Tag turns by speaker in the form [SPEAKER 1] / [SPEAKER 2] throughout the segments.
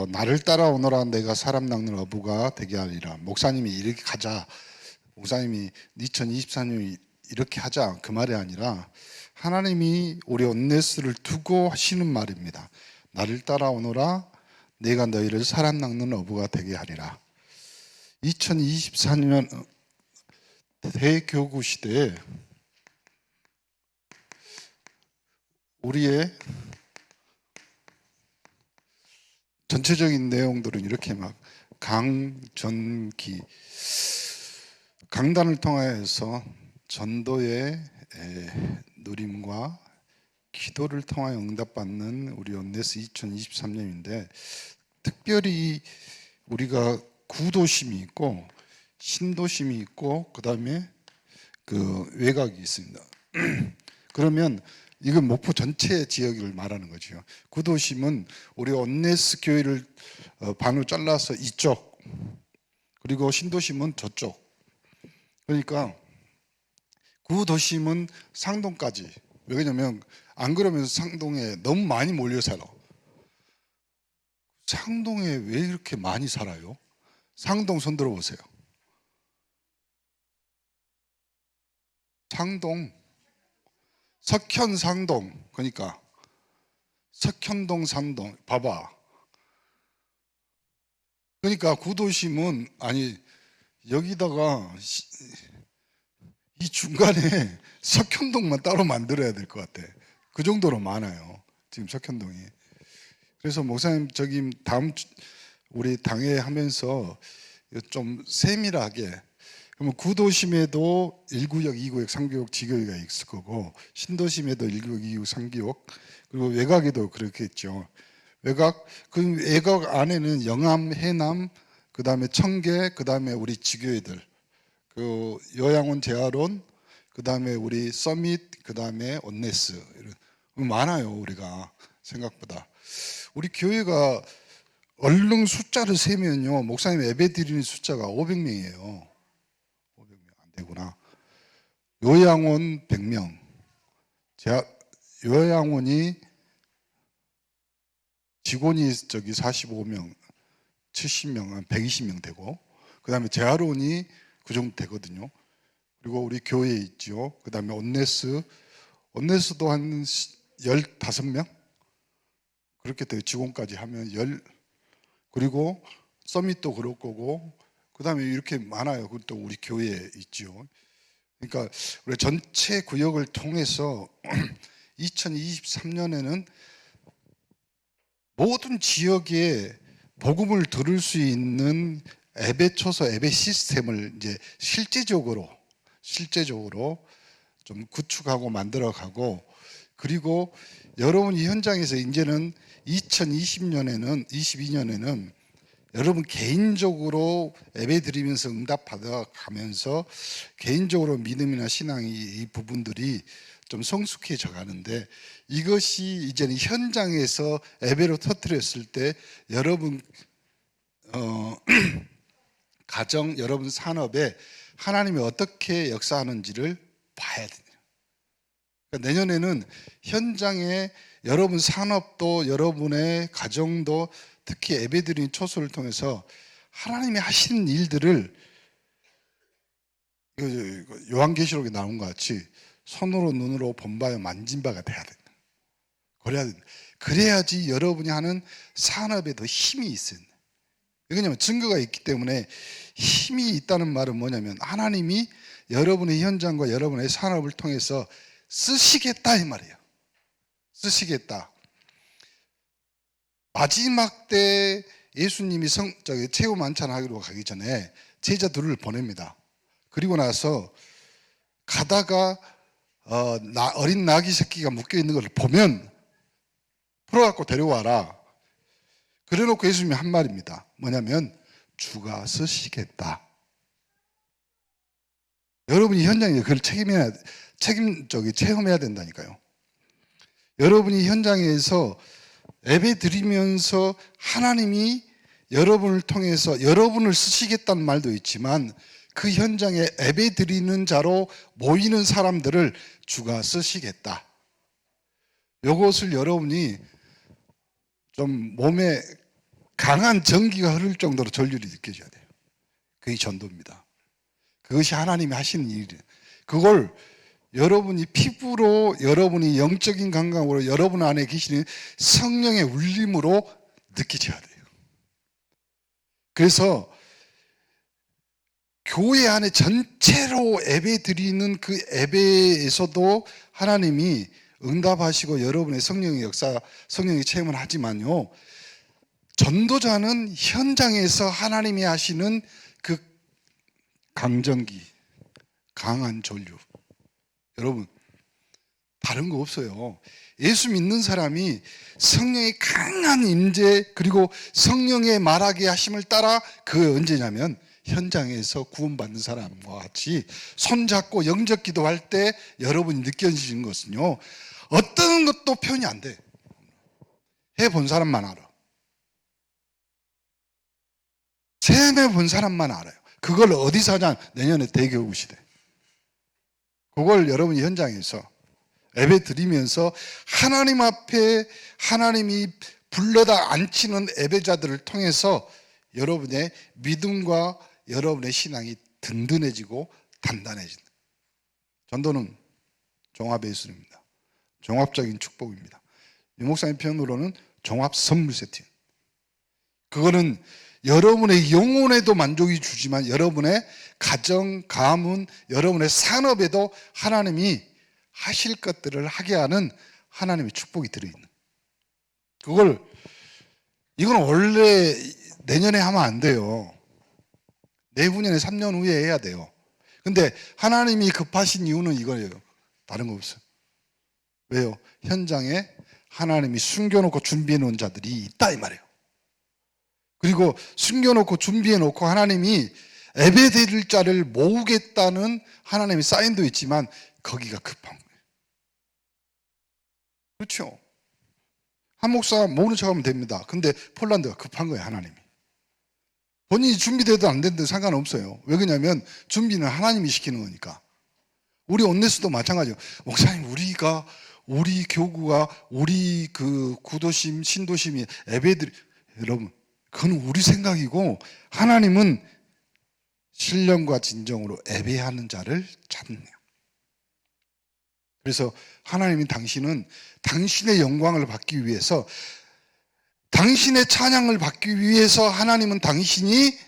[SPEAKER 1] 나를 따라오너라 내가 사람 낚는 어부가 되게 하리라. 목사님이 이렇게 가자, 목사님이 2024년 이렇게 하자, 그 말이 아니라 하나님이 우리 온네스를 두고 하시는 말입니다. 나를 따라오너라 내가 너희를 사람 낚는 어부가 되게 하리라. 2024년 대교구 시대에 우리의 전체적인 내용들은 이렇게 막 강전기 강단을 통하여서 전도의 누림과 기도를 통하여 응답받는 우리 온네스 2023년인데, 특별히 우리가 구도심이 있고 신도심이 있고 그 다음에 그 외곽이 있습니다. 그러면 이건 목포 전체 지역을 말하는 거죠. 구도심은 우리 온네스 교회를 반으로 잘라서 이쪽, 그리고 신도심은 저쪽. 그러니까 구도심은 상동까지. 왜냐면 안 그러면 상동에 너무 많이 몰려 살아. 상동에 왜 이렇게 많이 살아요? 상동 손 들어보세요. 상동, 석현 상동, 그러니까 석현동 상동, 봐봐. 그러니까 구도심은, 아니 여기다가 이 중간에 석현동만 따로 만들어야 될 것 같아. 그 정도로 많아요 지금 석현동이. 그래서 목사님 저기 다음 우리 당회 하면서 좀 세밀하게, 그러면 구도심에도 1구역, 2구역, 3구역 지교회가 있을 거고, 신도심에도 1구역, 2구역, 3구역, 그리고 외곽에도 그렇겠죠. 외곽, 그 외곽 안에는 영암, 해남, 그 다음에 청계, 그 다음에 우리 지교회들, 그 요양원, 재활원, 그 다음에 우리 서밋, 그 다음에 온네스, 많아요 우리가 생각보다. 우리 교회가 얼른 숫자를 세면요, 목사님 예배 드리는 숫자가 500명이에요. 500명 안 되구나. 요양원 100명, 요양원이 직원이 저기 45명, 70명, 120명 되고, 그 다음에 재활원이 그 정도 되거든요. 그리고 우리 교회에 있죠. 그 다음에 온네스도 한 15명? 그렇게 돼요. 직원까지 하면 그리고 서밋도 그럴 거고, 그 다음에 이렇게 많아요. 그것도 우리 교회에 있죠. 그러니까 우리 전체 구역을 통해서 2023년에는 모든 지역에 복음을 들을 수 있는 예배 초소, 예배 시스템을 이제 실제적으로 좀 구축하고 만들어가고, 그리고 여러분이 현장에서 이제는 22년에는 여러분 개인적으로 예배 드리면서 응답 받아가면서 개인적으로 믿음이나 신앙이 이 부분들이 좀 성숙해져 가는데, 이것이 이제는 현장에서 예배로 터뜨렸을 때 여러분 가정, 여러분 산업에 하나님이 어떻게 역사하는지를 봐야 돼요. 그러니까 내년에는 현장에 여러분 산업도, 여러분의 가정도, 특히 예배드리는 초소를 통해서 하나님이 하시는 일들을 요한계시록에 나온 것 같이 손으로 눈으로 본바요 만진 바가 돼야 된다. 그래야지 여러분이 하는 산업에도 힘이 있어요. 왜냐하면 증거가 있기 때문에. 힘이 있다는 말은 뭐냐면 하나님이 여러분의 현장과 여러분의 산업을 통해서 쓰시겠다 이 말이에요. 쓰시겠다. 마지막 때 예수님이 최후 만찬하기로 가기 전에 제자들을 보냅니다. 그리고 나서 가다가 어린 나귀 새끼가 묶여 있는 걸 보면 풀어갖고 데려와라. 그래놓고 예수님이 한 말입니다. 뭐냐면 주가 쓰시겠다. 여러분이 현장에 그걸 체험해야 된다니까요. 여러분이 현장에서 예배 드리면서 하나님이 여러분을 통해서 여러분을 쓰시겠다는 말도 있지만, 그 현장에 예배 드리는 자로 모이는 사람들을 주가 쓰시겠다. 이것을 여러분이 좀 몸에 강한 전기가 흐를 정도로 전율이 느껴져야 돼요. 그게 전도입니다. 그것이 하나님이 하시는 일이에요. 그걸 여러분이 피부로, 여러분이 영적인 감각으로, 여러분 안에 계시는 성령의 울림으로 느끼셔야 돼요. 그래서 교회 안에 전체로 예배 드리는 그 예배에서도 하나님이 응답하시고 여러분의 성령의 역사, 성령의 체험을 하지만요, 전도자는 현장에서 하나님이 하시는 그 강전기, 강한 전류, 여러분 다른 거 없어요. 예수 믿는 사람이 성령의 강한 임재, 그리고 성령의 말하게 하심을 따라, 그 언제냐면 현장에서 구원받는 사람과 같이 손잡고 영접 기도할 때 여러분이 느껴지는 것은요, 어떤 것도 표현이 안 돼. 해본 사람만 알아. 체험해 본 사람만 알아요. 그걸 어디서 하냐? 내년에 대교구 시대. 그걸 여러분이 현장에서 예배 드리면서 하나님 앞에 하나님이 불러다 앉히는 예배자들을 통해서 여러분의 믿음과 여러분의 신앙이 든든해지고 단단해진다. 전도는 종합 예술입니다. 종합적인 축복입니다. 유 목사님 표현으로는 종합 선물 세팅. 그거는 여러분의 영혼에도 만족이 주지만 여러분의 가정, 가문, 여러분의 산업에도 하나님이 하실 것들을 하게 하는 하나님의 축복이 들어있는, 이건 원래 내년에 하면 안 돼요. 내후년에 3년 후에 해야 돼요. 근데 하나님이 급하신 이유는 이거예요. 다른 거 없어요. 왜요? 현장에 하나님이 숨겨놓고 준비해 놓은 자들이 있다 이 말이에요. 그리고 숨겨놓고 준비해 놓고 하나님이 예배 드릴 자를 모으겠다는 하나님의 사인도 있지만 거기가 급한 거예요. 그렇죠? 한 목사 모르는 척하면 됩니다. 근데 폴란드가 급한 거예요. 하나님이. 본인이 준비돼도 안 되는데 상관없어요. 왜 그러냐면 준비는 하나님이 시키는 거니까. 우리 온네스도 마찬가지예요. 목사님, 우리 교구가, 우리 그 구도심, 신도심이 예배드리, 여러분, 그건 우리 생각이고 하나님은 신령과 진정으로 예배하는 자를 찾네요. 그래서 하나님이 당신의 영광을 받기 위해서, 당신의 찬양을 받기 위해서 하나님은 당신이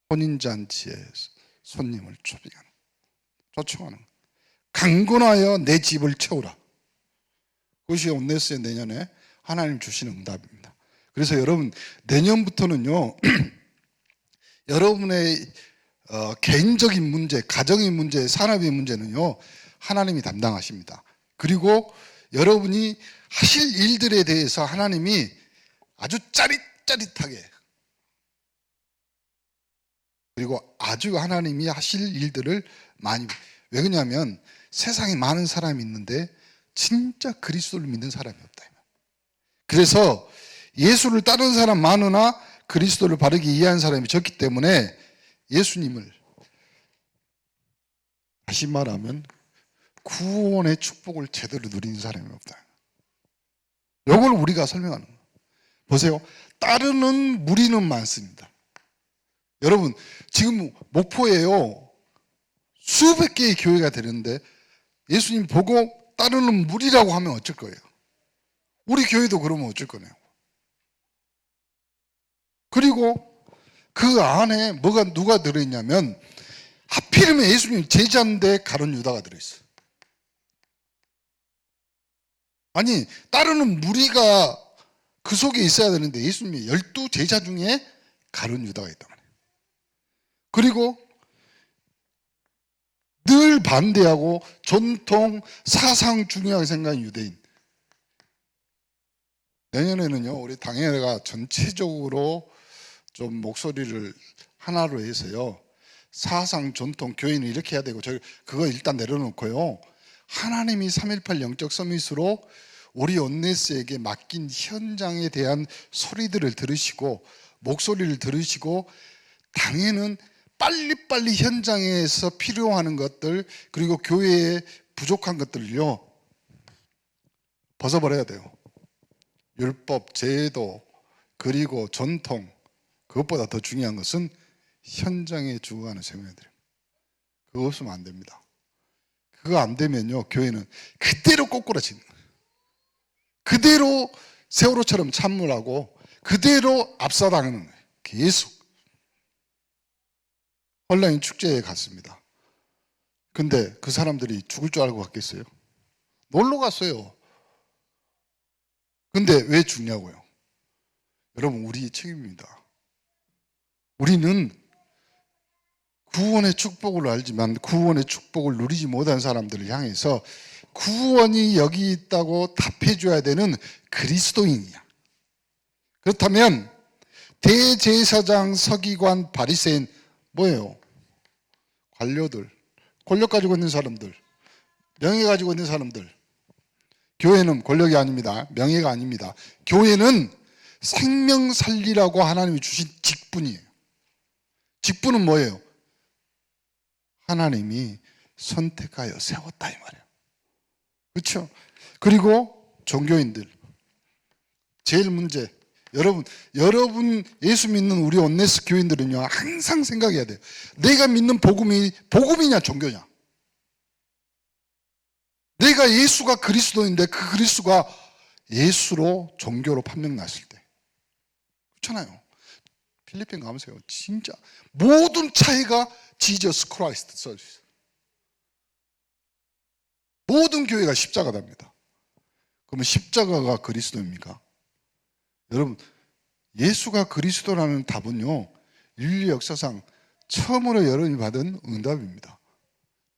[SPEAKER 1] 혼인잔치에 손님을 초청하는, 강건하여 내 집을 채우라. 그것이 온네스의 내년에 하나님 주시는 응답입니다. 그래서 여러분, 내년부터는요 여러분의 개인적인 문제, 가정의 문제, 산업의 문제는요 하나님이 담당하십니다. 그리고 여러분이 하실 일들에 대해서 하나님이 아주 짜릿짜릿하게, 그리고 아주 하나님이 하실 일들을 많이, 왜 그러냐면 세상에 많은 사람이 있는데 진짜 그리스도를 믿는 사람이 없다. 그래서 예수를 따르는 사람 많으나 그리스도를 바르게 이해한 사람이 적기 때문에 예수님을, 다시 말하면 구원의 축복을 제대로 누리는 사람이 없다. 이걸 우리가 설명하는 거예요. 보세요. 따르는 무리는 많습니다. 여러분, 지금 목포에요 수백 개의 교회가 되는데 예수님 보고 따르는 무리라고 하면 어쩔 거예요? 우리 교회도 그러면 어쩔 거냐고. 그리고 그 안에 누가 들어있냐면, 하필이면 예수님 제자인데 가룟 유다가 들어있어요. 아니, 따르는 무리가 그 속에 있어야 되는데 예수님이 12제자 중에 가룟 유다가 있단 말이에요. 그리고 늘 반대하고 전통 사상 중요하게 생각하는 유대인. 내년에는요 우리 당회가 전체적으로 좀 목소리를 하나로 해서요, 사상 전통 교회는 이렇게 해야 되고, 그거 일단 내려놓고요, 하나님이 3.18 영적 서밋으로 우리 온네스에게 맡긴 현장에 대한 소리들을 들으시고 목소리를 들으시고, 당에는 빨리빨리 현장에서 필요하는 것들, 그리고 교회에 부족한 것들을요 벗어버려야 돼요. 율법, 제도, 그리고 전통, 그것보다 더 중요한 것은 현장에 죽어가는 생명들. 그거 없으면 안 됩니다. 그거 안 되면요, 교회는 그대로 꼬꾸라지는 거예요. 그대로 세월호처럼 찬물하고 그대로 압사당하는 거예요. 계속. 온라인 축제에 갔습니다. 근데 그 사람들이 죽을 줄 알고 갔겠어요? 놀러 갔어요. 근데 왜 죽냐고요? 여러분, 우리 책임입니다. 우리는 구원의 축복을 알지만 구원의 축복을 누리지 못한 사람들을 향해서 구원이 여기 있다고 답해줘야 되는 그리스도인이야. 그렇다면 대제사장, 서기관, 바리새인 뭐예요? 관료들, 권력 가지고 있는 사람들, 명예 가지고 있는 사람들. 교회는 권력이 아닙니다. 명예가 아닙니다. 교회는 생명 살리라고 하나님이 주신 직분이에요. 직분은 뭐예요? 하나님이 선택하여 세웠다 이 말이에요. 그렇죠? 그리고 종교인들. 제일 문제. 여러분 예수 믿는 우리 온네스 교인들은요, 항상 생각해야 돼요. 내가 믿는 복음이 복음이냐 종교냐? 내가 예수가 그리스도인데 그 그리스도가 예수로 종교로 판명났을 때. 그렇잖아요. 필리핀 가보세요. 진짜 모든 차이가 지저스 크라이스트 서비스. 모든 교회가 십자가답니다. 그러면 십자가가 그리스도입니까? 여러분, 예수가 그리스도라는 답은요, 인류 역사상 처음으로 여러분이 받은 응답입니다.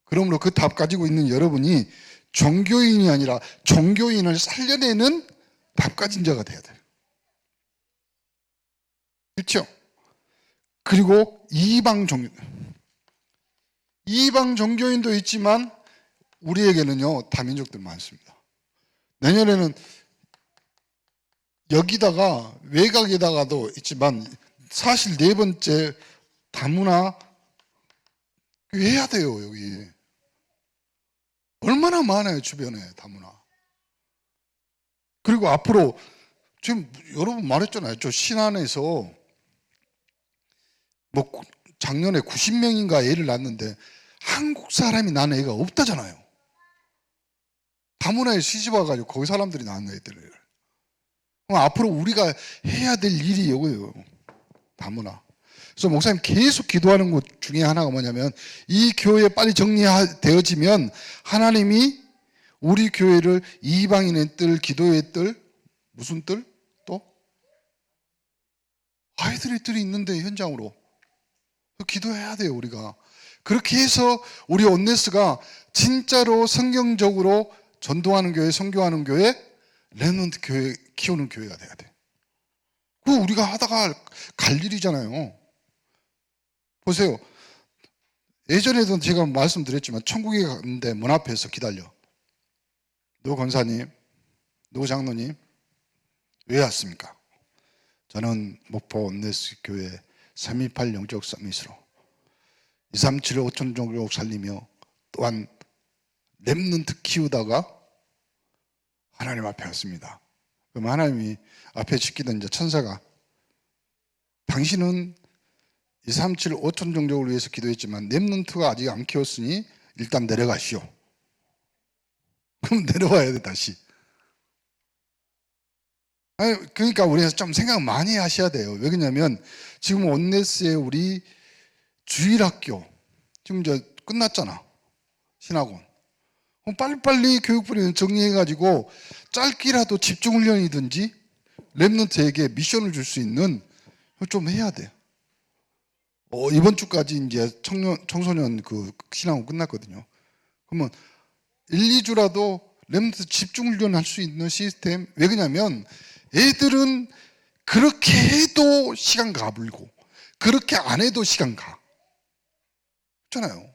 [SPEAKER 1] 그러므로 그 답 가지고 있는 여러분이 종교인이 아니라 종교인을 살려내는 답 가진 자가 돼야 돼요. 그렇죠? 그리고 이방 종교인도 있지만 우리에게는요, 다민족들 많습니다. 내년에는 여기다가 외곽에다가도 있지만 사실 네 번째 다문화 해야 돼요. 여기 얼마나 많아요, 주변에 다문화. 그리고 앞으로 지금 여러분 말했잖아요. 저 신안에서 뭐 작년에 90명인가 애를 낳았는데 한국 사람이 낳은 애가 없다잖아요. 다문화에 시집 와가지고 거기 사람들이 낳은 애들을. 그럼 앞으로 우리가 해야 될 일이 이거예요. 다문화. 그래서 목사님 계속 기도하는 것 중에 하나가 뭐냐면 이 교회 빨리 정리되어지면 하나님이 우리 교회를 이방인의 뜰, 기도의 뜰, 무슨 뜰? 또? 아이들의 뜰이 있는데 현장으로. 기도해야 돼요, 우리가. 그렇게 해서 우리 온네스가 진짜로 성경적으로 전도하는 교회, 선교하는 교회, 렘넌트 교회 키우는 교회가 돼야 돼. 그거 우리가 하다가 갈 일이잖아요. 보세요. 예전에도 제가 말씀드렸지만 천국에 갔는데 문 앞에서 기다려. 누구 권사님, 누구 장로님, 왜 왔습니까? 저는 목포 온네스 교회 328 영적 서밋으로 237 5천 종족 살리며 또한 렘넌트 키우다가 하나님 앞에 왔습니다. 그럼 하나님이 앞에 지키던 이제 천사가 당신은 237 5천 종족을 위해서 기도했지만 렘넌트가 아직 안 키웠으니 일단 내려가시오. 그럼 내려와야 돼 다시. 아니, 그러니까 우리가 좀 생각 많이 하셔야 돼요. 왜 그러냐면 지금 온네스의 우리 주일학교 지금 이제 끝났잖아. 신학원. 그럼 빨리빨리 교육부는 정리해가지고 짧게라도 집중훈련이든지 렘넌트에게 미션을 줄 수 있는 좀 해야 돼요. 이번 주까지 이제 청소년 그 신학원 끝났거든요. 그러면 1, 2주라도 렘넌트 집중훈련 할 수 있는 시스템. 왜 그러냐면 애들은 그렇게 해도 시간 가불고 그렇게 안 해도 시간 가. 그렇잖아요.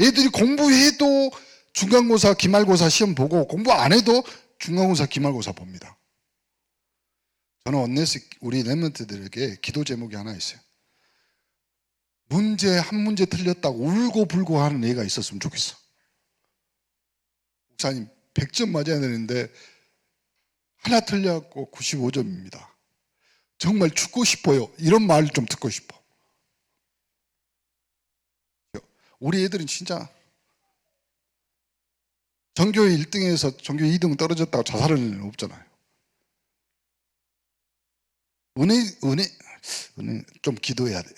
[SPEAKER 1] 애들이 공부해도 중간고사, 기말고사 시험 보고 공부 안 해도 중간고사, 기말고사 봅니다. 저는 온네스 우리 렘넌트들에게 기도 제목이 하나 있어요. 한 문제 틀렸다고 울고 불고 하는 애가 있었으면 좋겠어. 목사님 100점 맞아야 되는데 하나 틀려갖고 95점입니다. 정말 죽고 싶어요. 이런 말을 좀 듣고 싶어. 우리 애들은 진짜 전교 1등에서 전교 2등 떨어졌다고 자살할 일은 없잖아요. 은혜 좀 기도해야 돼.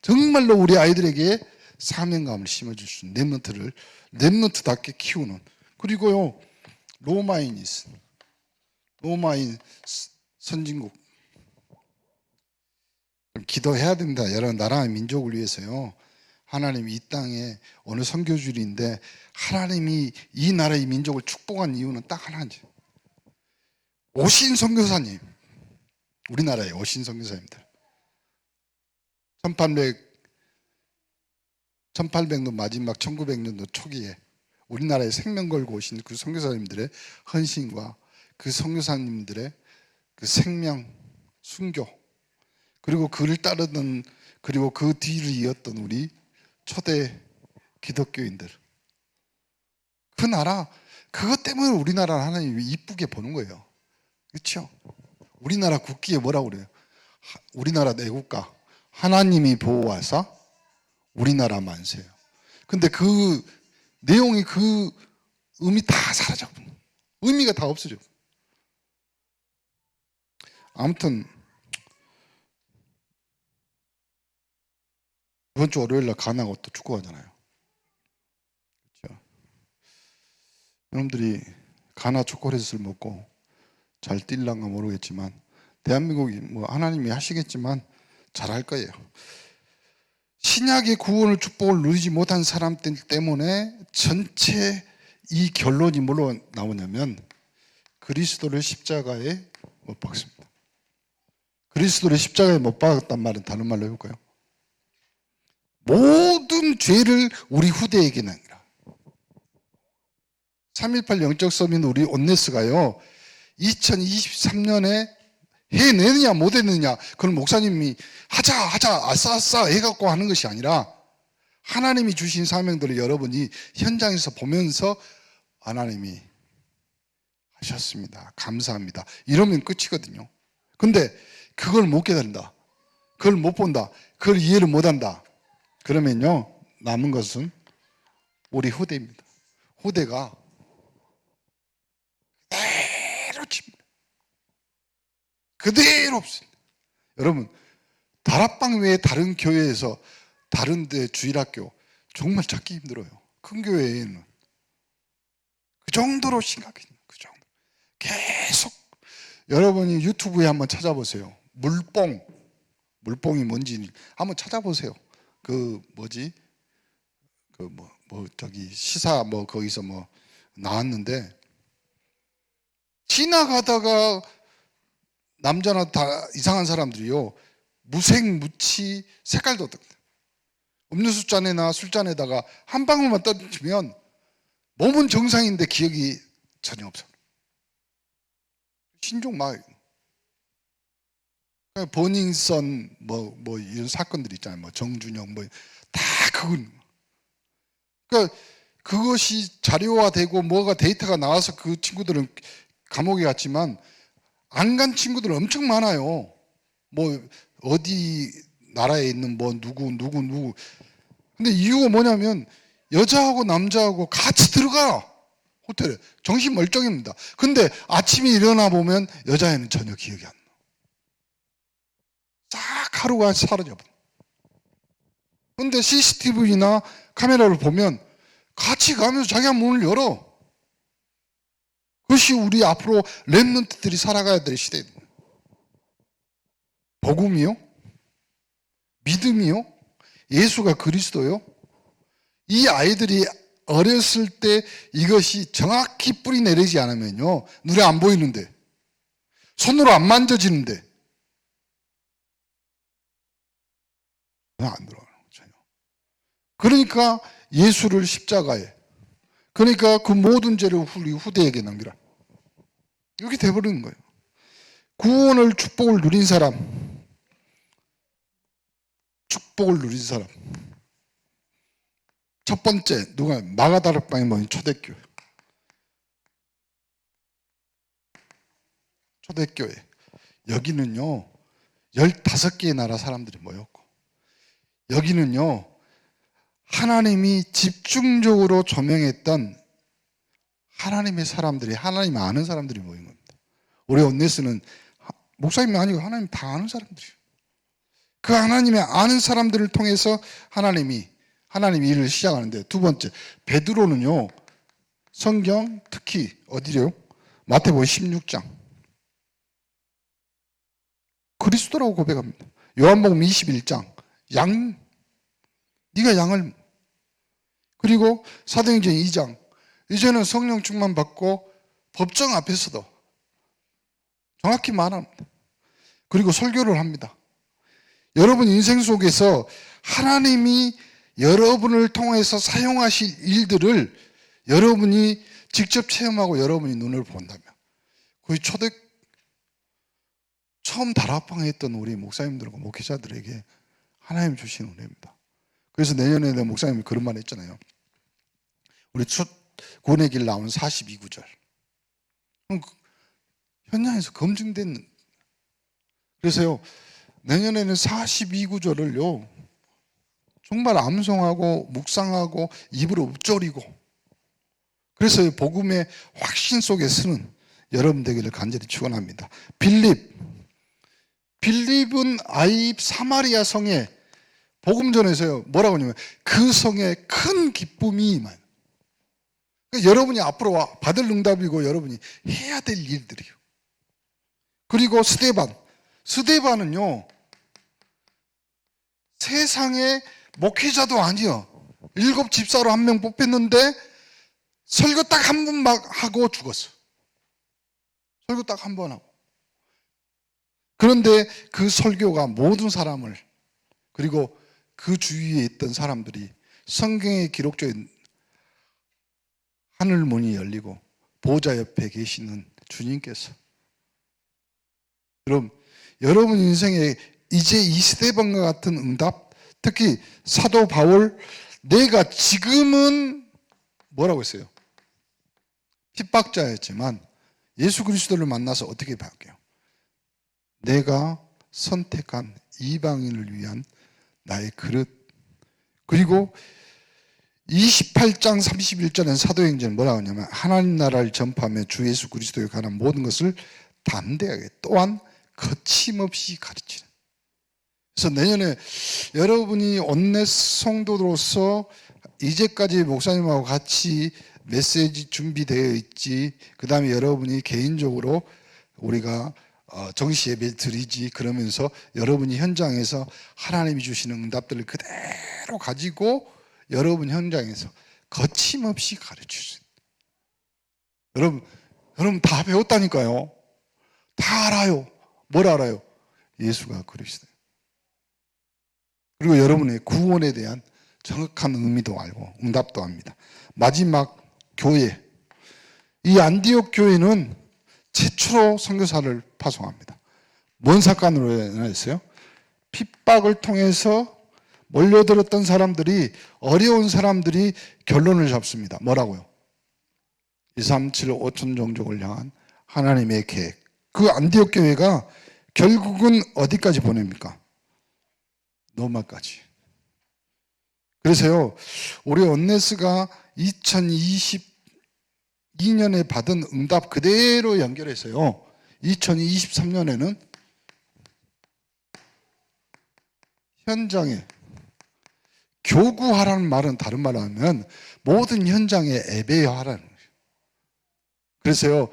[SPEAKER 1] 정말로 우리 아이들에게 사명감을 심어줄 수 있는 렘넌트답게 키우는. 그리고요, 로마인 선진국 좀 기도해야 됩니다. 여러분, 나라와 민족을 위해서요. 하나님이 이 땅에 어느 선교주일인데 하나님이 이 나라의 민족을 축복한 이유는 딱 하나지. 오신 선교사님, 우리나라에 오신 선교사님들 1800년 마지막 1900년도 초기에 우리나라에 생명 걸고 오신 그 선교사님들의 헌신과 그 선교사님들의 그 생명, 순교, 그리고 그를 따르던, 그리고 그 뒤를 이었던 우리 초대 기독교인들, 그 나라, 그것 때문에 우리나라를 하나님이 이쁘게 보는 거예요. 그렇죠? 우리나라 국기에 뭐라고 그래요? 우리나라 내국가 하나님이 보호하사 우리나라 만세요. 근데 그 내용이, 그 의미 다 사라져. 의미가 다 없어져. 아무튼 이번 주 월요일날 가나고 또 축구 하잖아요. 그렇죠? 여러분들이 가나 초콜릿을 먹고 잘 뛸란가 모르겠지만 대한민국이 뭐 하나님이 하시겠지만 잘할 거예요. 신약의 구원을 축복을 누리지 못한 사람들 때문에 전체 이 결론이 뭘로 나오냐면 그리스도를 십자가에 못 박습니다. 그리스도를 십자가에 못 박았단 말은 다른 말로 해볼까요? 모든 죄를 우리 후대에게는 아니라 3.18 영적 서민 우리 온네스가요 2023년에 해내느냐 못 해내느냐 그건 목사님이 하자 아싸 해갖고 하는 것이 아니라 하나님이 주신 사명들을 여러분이 현장에서 보면서 하나님이 하셨습니다, 감사합니다, 이러면 끝이거든요. 근데 그걸 못 깨달는다, 그걸 못 본다, 그걸 이해를 못한다, 그러면요 남은 것은 우리 후대입니다. 후대가 그대로 칩니다. 그대로 없습니다. 여러분, 다락방 외에 다른 교회에서 다른 데 주일학교 정말 찾기 힘들어요. 큰 교회에는 그 정도로 심각해요. 그 정도. 계속 여러분이 유튜브에 한번 찾아보세요. 물뽕이 뭔지 한번 찾아보세요. 그 뭐지? 그 저기 시사 거기서 나왔는데 지나가다가 남자나 다 이상한 사람들이요 무색무취 색깔도 어떻게 음료수 잔에나 술잔에다가 한 방울만 떨어지면 몸은 정상인데 기억이 전혀 없어. 신종마을 버닝썬 이런 사건들 있잖아요. 정준영 다 그건. 그러니까 그것이 자료화되고 뭐가 데이터가 나와서 그 친구들은 감옥에 갔지만 안 간 친구들은 엄청 많아요. 어디 나라에 있는 누구. 근데 이유가 뭐냐면 여자하고 남자하고 같이 들어가 호텔에 정신 멀쩡합니다. 근데 아침에 일어나 보면 여자애는 전혀 기억이 안 나. 싹 하루가 사라져. 근데 CCTV나 카메라를 보면 같이 가면서 자기가 문을 열어. 그것이 우리 앞으로 렘넌트들이 살아가야 될 시대입니다. 복음이요? 믿음이요? 예수가 그리스도요? 이 아이들이 어렸을 때 이것이 정확히 뿌리 내리지 않으면요 눈에 안 보이는데 손으로 안 만져지는데 안 들어가요. 전혀. 그러니까 예수를 십자가에, 그러니까 그 모든 죄를 우리 후대에게 넘기라, 이렇게 돼버리는 거예요. 구원을 축복을 누린 사람, 첫 번째 누가 마가다락방에 모인 초대교회. 초대교회. 여기는요 15개의 나라 사람들이 모였고, 여기는요 하나님이 집중적으로 조명했던 하나님의 사람들이, 하나님 아는 사람들이 모인 겁니다. 우리 온네스는 목사님이 아니고 하나님 다 아는 사람들이에요. 그 하나님의 아는 사람들을 통해서 하나님이 일을 시작하는데, 두 번째, 베드로는요 성경 특히 어디래요? 마태복음 16장 그리스도라고 고백합니다. 요한복음 21장 네가 양을, 그리고 사도행전 2장 이제는 성령 충만 받고 법정 앞에서도 정확히 말합니다. 그리고 설교를 합니다. 여러분 인생 속에서 하나님이 여러분을 통해서 사용하실 일들을 여러분이 직접 체험하고 여러분이 눈을 본다면, 거의 처음 다락방에 했던 우리 목사님들과 목회자들에게 하나님 주신 은혜입니다. 그래서 내년에 목사님이 그런 말 했잖아요. 우리 첫 구원의 길 나오는 42구절 현장에서 검증된, 그래서요 내년에는 42구절을요 정말 암송하고 묵상하고 입으로 읊조리고, 그래서 복음의 확신 속에 서는 여러분 되기를 간절히 축원합니다. 빌립은 아입 사마리아 성에 복음 전에서요 뭐라고 하냐면 그 성에 큰 기쁨이 임하여. 그러니까 여러분이 앞으로 받을 응답이고 여러분이 해야 될 일들이요. 그리고 스데반은요 세상에 목회자도 아니요 7 집사로 1명 뽑혔는데 설교 딱 한 번 막 하고 죽었어. 설교 딱 한 번 하고. 그런데 그 설교가 모든 사람을, 그리고 그 주위에 있던 사람들이 성경에 기록된 하늘 문이 열리고 보좌 옆에 계시는 주님께서, 여러분 인생에 이제 이 스데반과 같은 응답, 특히 사도 바울, 내가 지금은 뭐라고 했어요? 핍박자였지만 예수 그리스도를 만나서 어떻게 바뀌어요? 내가 선택한 이방인을 위한 나의 그릇. 그리고 28장 31절엔 사도행전은 뭐라고 하냐면 하나님 나라를 전파하며 주 예수 그리스도에 관한 모든 것을 담대하게 또한 거침없이 가르치는. 그래서 내년에 여러분이 온넷 성도로서 이제까지 목사님하고 같이 메시지 준비되어 있지, 그 다음에 여러분이 개인적으로 우리가 정시 예배 드리지, 그러면서 여러분이 현장에서 하나님이 주시는 응답들을 그대로 가지고 여러분 현장에서 거침없이 가르치세요. 여러분 다 배웠다니까요. 다 알아요. 뭘 알아요? 예수가 그리스도예요. 그리고 여러분의 구원에 대한 정확한 의미도 알고 응답도 합니다. 마지막 교회, 이 안디옥 교회는 최초로 선교사를 파송합니다. 뭔 사건으로 인했어요? 핍박을 통해서 몰려들었던 사람들이, 어려운 사람들이 결론을 잡습니다. 뭐라고요? 237 5천 종족을 향한 하나님의 계획. 그 안디옥 교회가 결국은 어디까지 보냅니까? 로마까지. 그래서요 우리 온네스가 2022년에 받은 응답 그대로 연결해서요 2023년에는 현장에 교구하라는 말은 다른 말로 하면 모든 현장에 예배하라는 거예요. 그래서요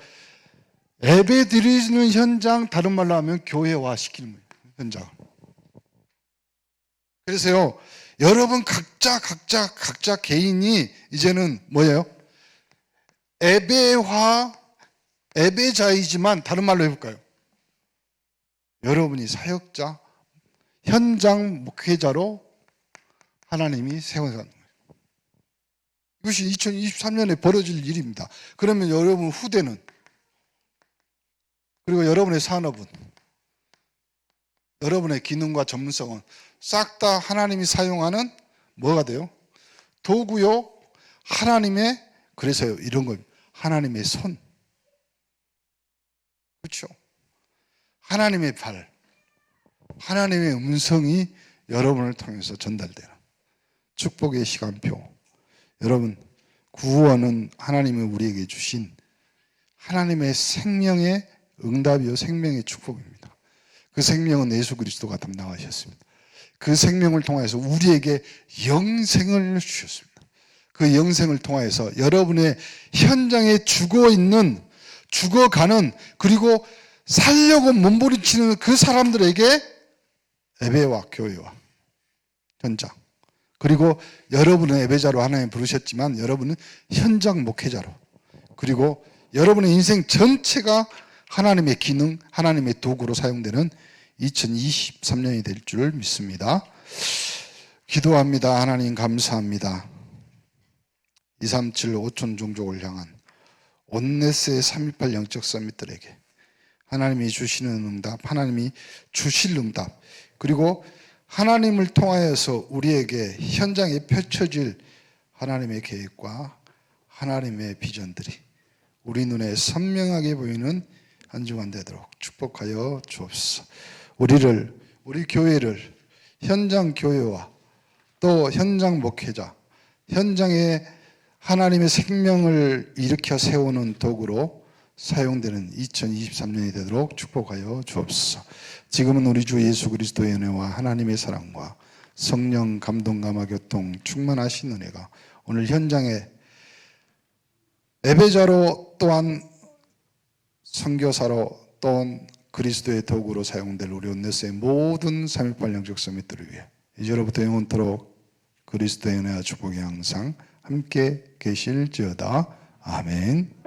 [SPEAKER 1] 예배 드리는 현장, 다른 말로 하면 교회화 시키는 거예요. 현장. 그래서요 여러분 각자 개인이 이제는 뭐예요? 예배자이지만 다른 말로 해볼까요? 여러분이 사역자, 현장 목회자로 하나님이 세워가는 거예요. 이것이 2023년에 벌어질 일입니다. 그러면 여러분 후대는, 그리고 여러분의 산업은, 여러분의 기능과 전문성은 싹 다 하나님이 사용하는 뭐가 돼요? 도구요. 하나님의, 그래서요 이런 걸 하나님의 손. 그렇죠? 하나님의 발, 하나님의 음성이 여러분을 통해서 전달되는 축복의 시간표. 여러분, 구원은 하나님이 우리에게 주신 하나님의 생명의 응답이요 생명의 축복입니다. 그 생명은 예수 그리스도가 담당하셨습니다. 그 생명을 통해서 우리에게 영생을 주셨습니다. 그 영생을 통해서 여러분의 현장에 죽어가는 그리고 살려고 몸부림치는 그 사람들에게 예배와 교회와 현장, 그리고 여러분은 예배자로 하나님 부르셨지만 여러분은 현장 목회자로, 그리고 여러분의 인생 전체가 하나님의 기능, 하나님의 도구로 사용되는 2023년이 될 줄 믿습니다. 기도합니다. 하나님 감사합니다. 237 5천 종족을 향한 온네스의 3.18 영적 서밋들에게 하나님이 주시는 응답, 하나님이 주실 응답, 그리고 하나님을 통하여서 우리에게 현장에 펼쳐질 하나님의 계획과 하나님의 비전들이 우리 눈에 선명하게 보이는 한 주간 되도록 축복하여 주옵소서. 우리 교회를 현장 교회와 또 현장 목회자, 현장에 하나님의 생명을 일으켜 세우는 도구로 사용되는 2023년이 되도록 축복하여 주옵소서. 지금은 우리 주 예수 그리스도의 은혜와 하나님의 사랑과 성령 감동 감화 교통 충만하신 은혜가 오늘 현장에 예배자로 또한 선교사로 또한 그리스도의 도구로 사용될 우리 온네스의 모든 3.18 영적 서밋들을 위해 이제로부터 영원토록 그리스도의 은혜와 축복이 항상 함께 계실지어다. 아멘.